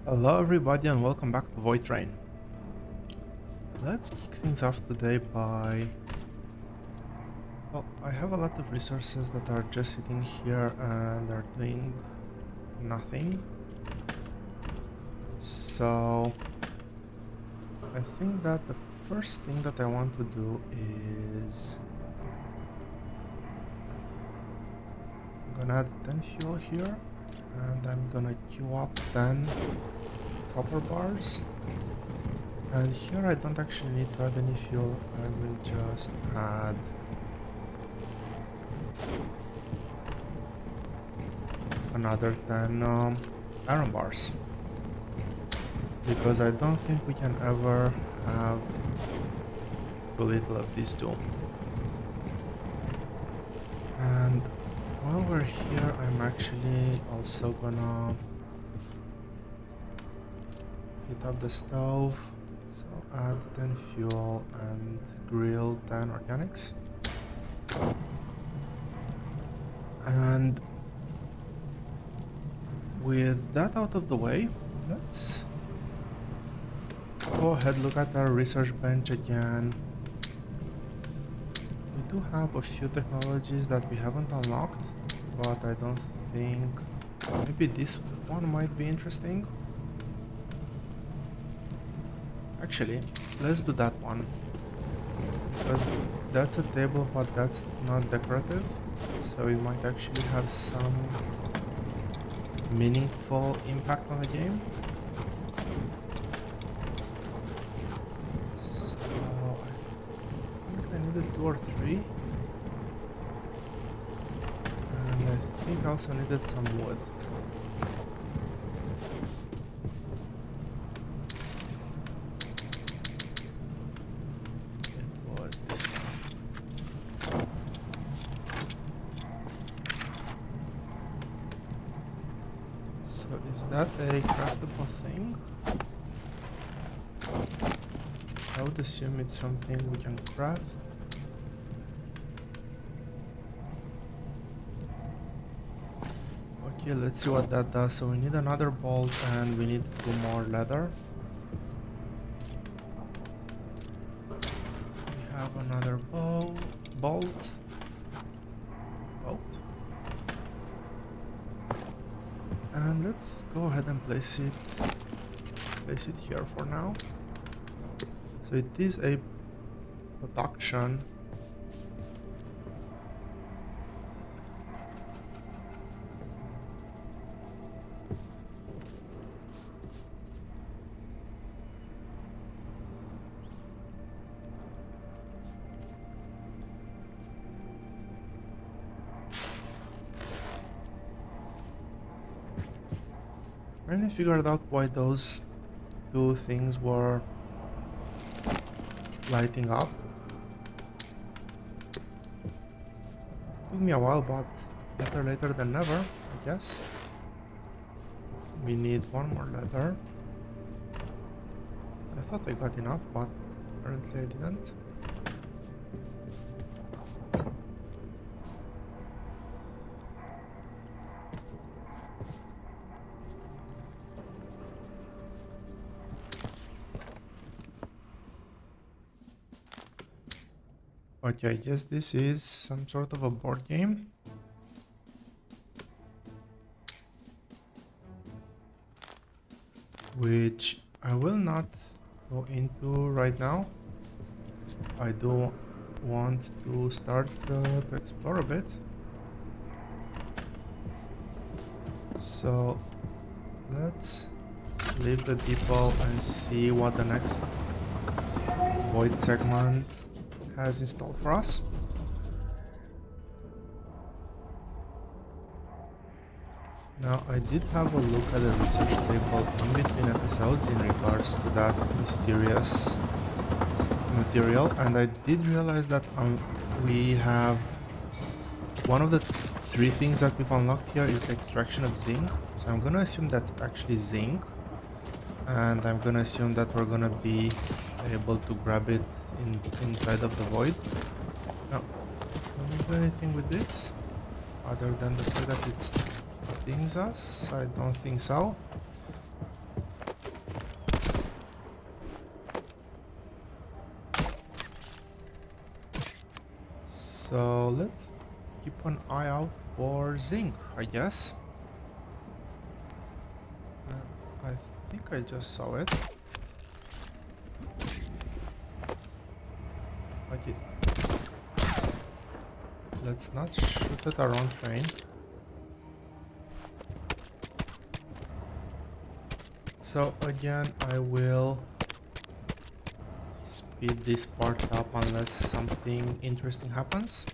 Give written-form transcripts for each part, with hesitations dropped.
Hello everybody and welcome back to VoidTrain. Let's kick things off today by... Well, I have a lot of resources that are just sitting here and are doing nothing. So I think that the first thing that I want to do is... I'm gonna add 10 fuel here and I'm gonna queue up 10 copper bars. And here I don't actually need to add any fuel, I will just add another 10 iron bars. Because I don't think we can ever have too little of these two. And while we're here, I'm actually also gonna heat up the stove. So add 10 fuel and grill 10 organics. And with that out of the way, let's go ahead, look at our research bench again. We do have a few technologies that we haven't unlocked, but I don't think... Maybe this one might be interesting. Actually, let's do that one. Because that's a table, but that's not decorative. So it might actually have some meaningful impact on the game. So I think I needed 2 or 3. And I think I also needed some wood. It was this one. So is that a craftable thing? I would assume it's something we can craft. Okay, let's see what that does. So we need another bolt and we need 2 more leather. We have another bolt. And let's go ahead and place it here for now. So it is a production. I finally figured out why those 2 things were lighting up. Took me a while, but better later than never, I guess. We need 1 more leather. I thought I got enough, but apparently I didn't. Okay, I guess this is some sort of a board game. Which I will not go into right now. I do want to start to explore a bit. So let's leave the depot and see what the next void segment has installed for us. Now I did have a look at the research table in between episodes in regards to that mysterious material, and I did realize that we have one of the 3 things that we've unlocked here is the extraction of zinc. So I'm gonna assume that's actually zinc, and I'm gonna assume that we're gonna be able to grab it inside of the void. Now, can we do anything with this other than the fact that it stings us? I don't think so. So let's keep an eye out for zinc, I guess. I think I just saw it. Okay. Let's not shoot at our own train. So again, I will speed this part up unless something interesting happens.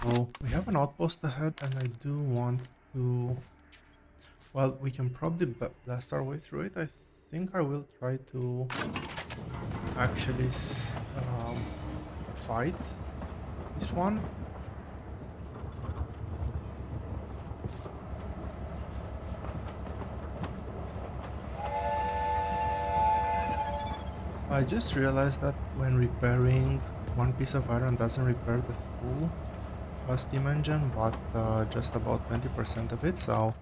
So we have an outpost ahead, and I do want to... Well, we can probably blast our way through it. I think I will try to actually fight this one. I just realized that when repairing one piece of iron doesn't repair the full steam engine, but just about 20% of it, so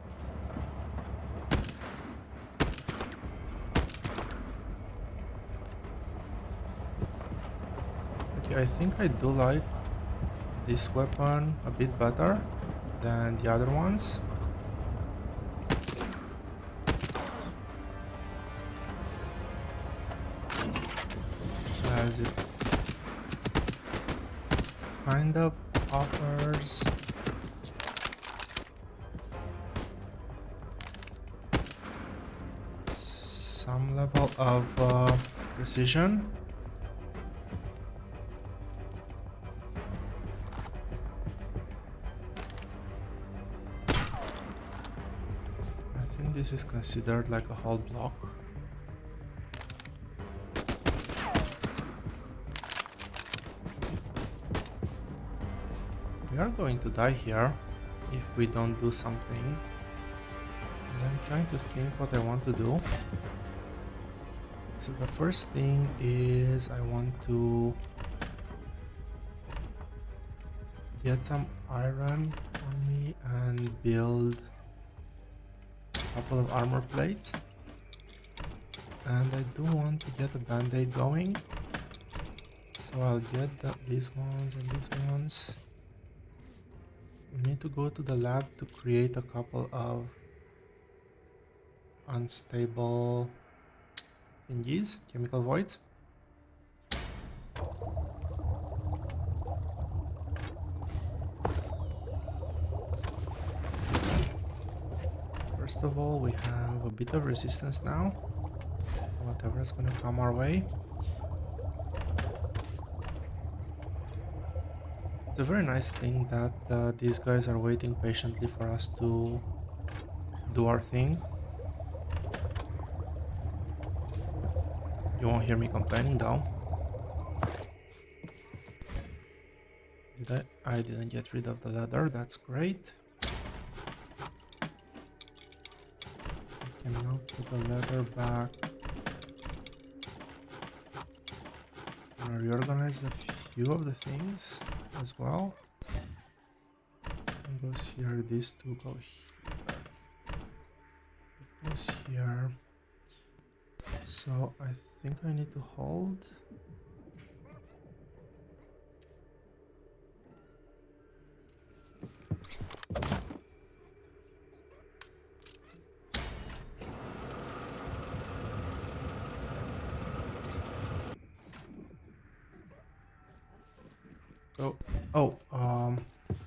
okay, I think I do like this weapon a bit better than the other ones. As it kind of offers some level of precision. I think this is considered like a whole block. We are going to die here if we don't do something. And I'm trying to think what I want to do. So the first thing is I want to get some iron on me and build a couple of armor plates. And I do want to get a band-aid going. So I'll get these ones and these ones. We need to go to the lab to create a couple of unstable thingies, chemical voids. First of all, we have a bit of resistance now. Whatever is going to come our way. It's a very nice thing that these guys are waiting patiently for us to do our thing. You won't hear me complaining though. Did I? I didn't get rid of the leather, that's great. I can now put the leather back. I'm gonna reorganize a few of the things as well. One goes here, these two go here. It goes here. So I think I need to hold.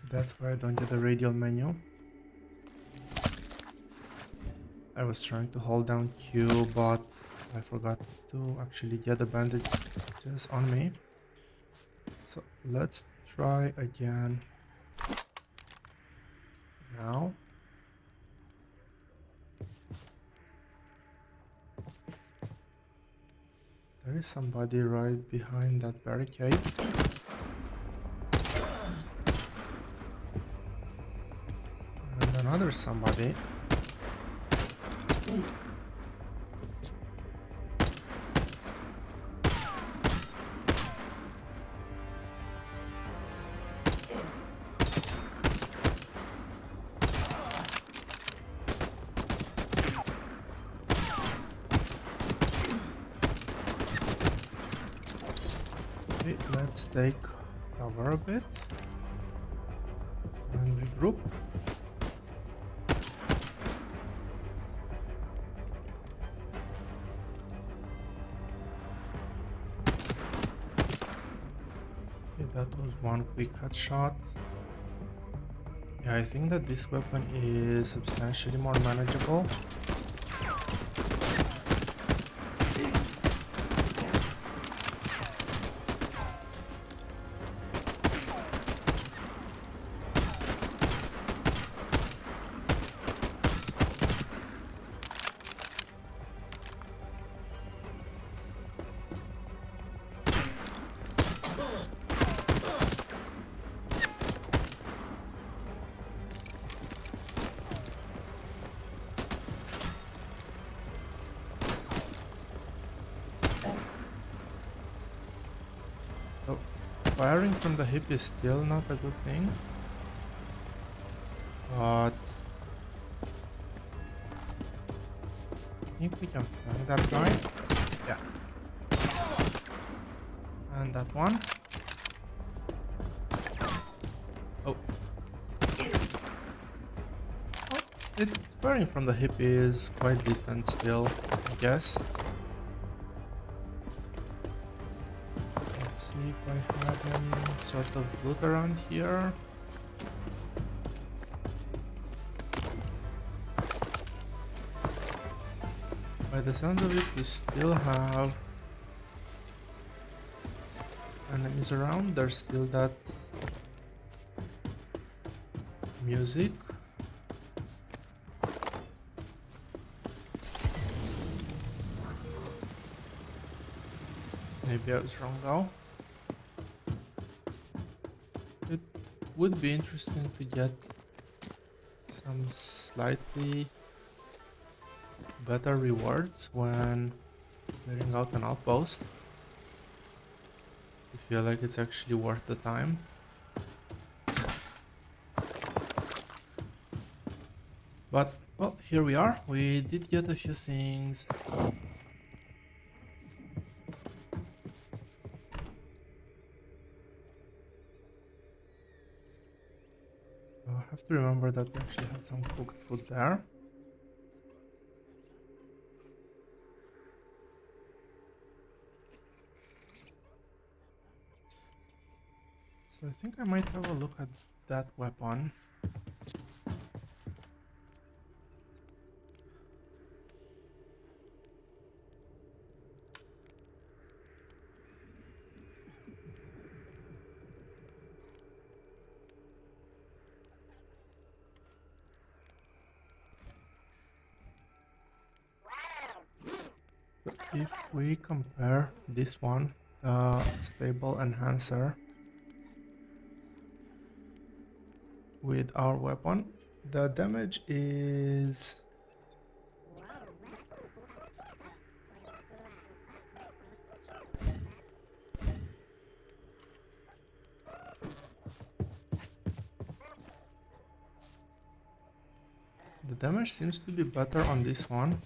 That's why I don't get a radial menu. I was trying to hold down Q, but I forgot to actually get the bandages on me. So let's try again now. There is somebody right behind that barricade. And another somebody. Okay, let's take cover a bit and regroup. That was one quick headshot. Yeah, I think that this weapon is substantially more manageable. So, firing from the hip is still not a good thing, but I think we can flank that guy. Yeah. And that one. Oh. It firing from the hip is quite decent still, I guess. Let's see if I have any sort of loot around here. By the sound of it, we still have enemies around. There's still that music. Maybe I was wrong though. It would be interesting to get some slightly better rewards when clearing out an outpost. I feel like it's actually worth the time. But, well, here we are. We did get a few things. I have to remember that we actually have some cooked food there. So I think I might have a look at that weapon. if we compare this one, the stable enhancer, with our weapon, the damage is the damage seems to be better on this one.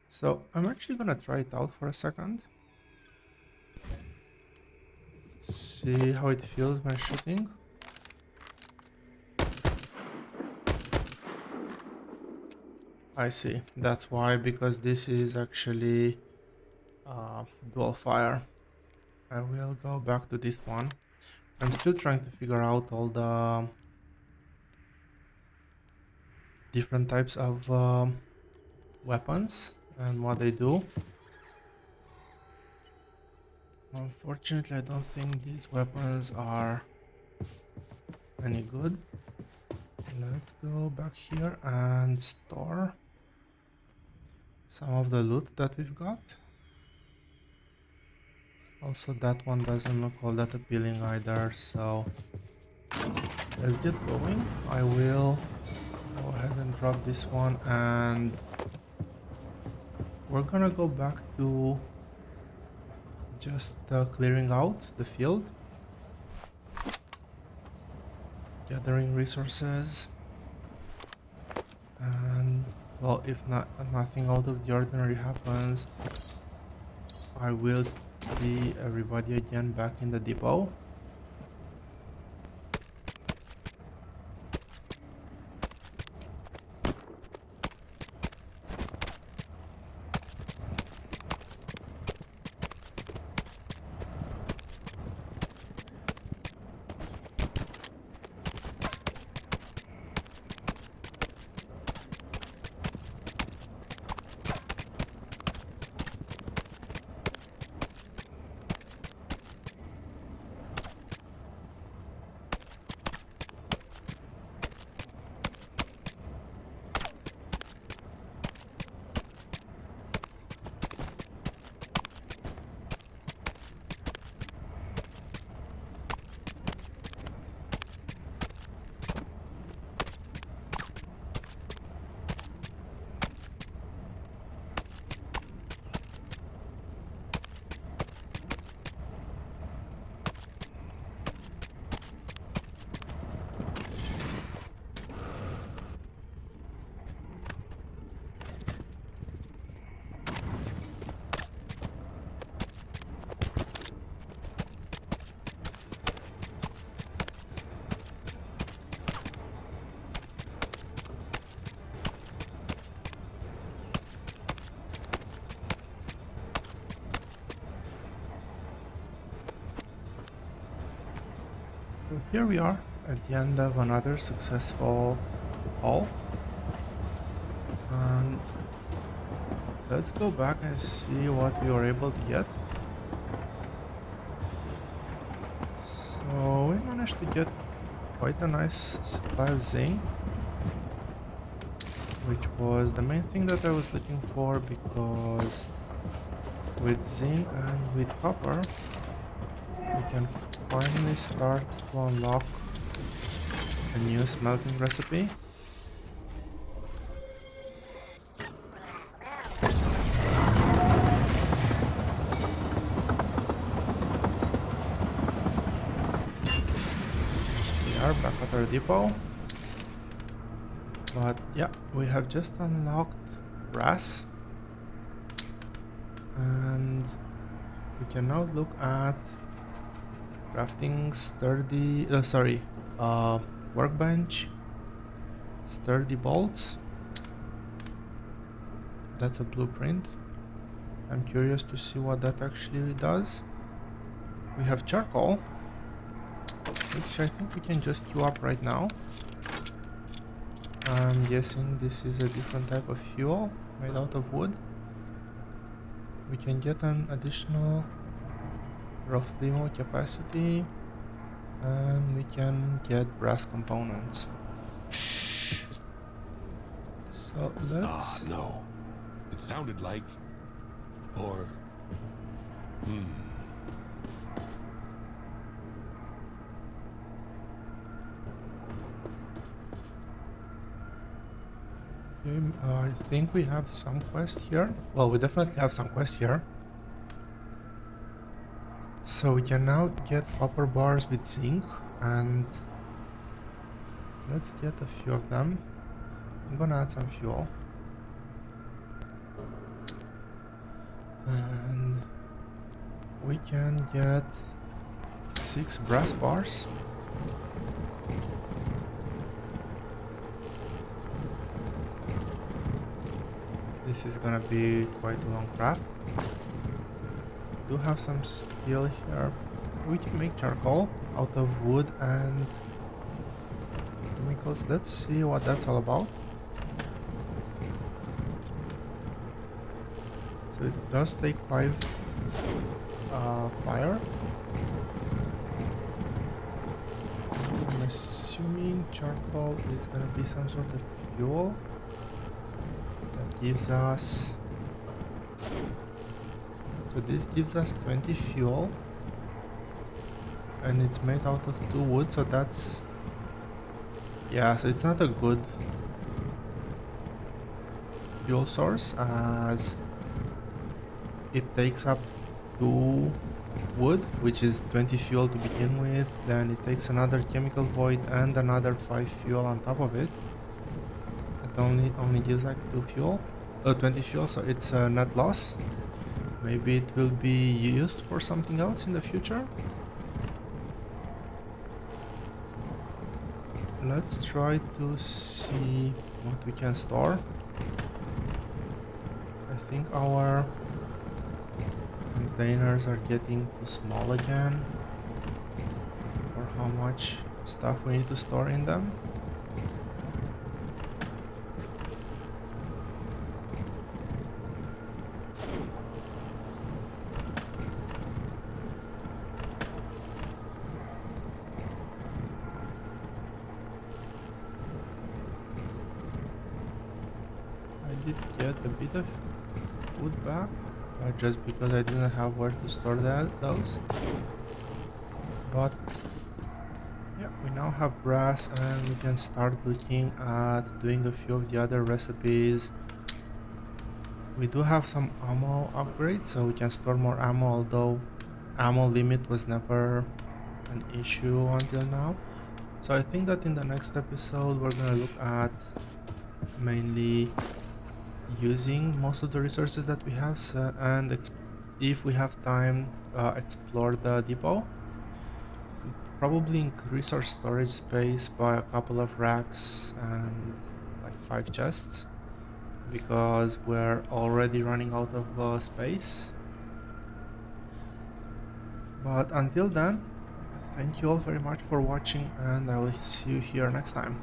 So I'm actually gonna try it out for a second. See how it feels when shooting. I see. That's why, because this is actually dual fire. I will go back to this one. I'm still trying to figure out all the different types of weapons and what they do. Unfortunately, I don't think these weapons are any good. Let's go back here and store some of the loot that we've got. Also, that one doesn't look all that appealing either, so let's get going. I will go ahead and drop this one, and we're gonna go back to just clearing out the field, gathering resources, and well, if nothing out of the ordinary happens, I will see everybody again back in the depot. So here we are at the end of another successful haul, and let's go back and see what we were able to get. So we managed to get quite a nice supply of zinc, which was the main thing that I was looking for, because with zinc and with copper we can finally start to unlock a new smelting recipe. We are back at our depot, but yeah, we have just unlocked brass, and we can now look at crafting sturdy workbench, sturdy bolts. That's a blueprint. I'm curious to see what that actually does. We have charcoal, which I think we can just queue up right now. I'm guessing this is a different type of fuel made out of wood. We can get an additional roughly more capacity, and we can get brass components. So let's no. It sounded like... Or... I think we have some quest here. Well, we definitely have some quest here. So we can now get copper bars with zinc, and let's get a few of them. I'm gonna add some fuel. And we can get 6 brass bars. This is gonna be quite a long craft. Do have some steel here. We can make charcoal out of wood and chemicals. Let's see what that's all about. So it does take 5 fire. I'm assuming charcoal is gonna be some sort of fuel that gives us... So this gives us 20 fuel, and it's made out of 2 wood, so that's... Yeah, so it's not a good fuel source, as it takes up 2 wood, which is 20 fuel to begin with, then it takes another chemical void and another 5 fuel on top of it. It only gives like 20 fuel, so it's a net loss. Maybe it will be used for something else in the future. Let's try to see what we can store. I think our containers are getting too small again for how much stuff we need to store in them. I did get a bit of food back, just because I didn't have where to store those. But yeah, we now have brass, and we can start looking at doing a few of the other recipes. We do have some ammo upgrades, so we can store more ammo, although ammo limit was never an issue until now. So I think that in the next episode we're gonna look at mainly using most of the resources that we have, and if we have time, explore the depot. Probably increase our storage space by a couple of racks and like 5 chests, because we're already running out of space. But until then, thank you all very much for watching, and I'll see you here next time.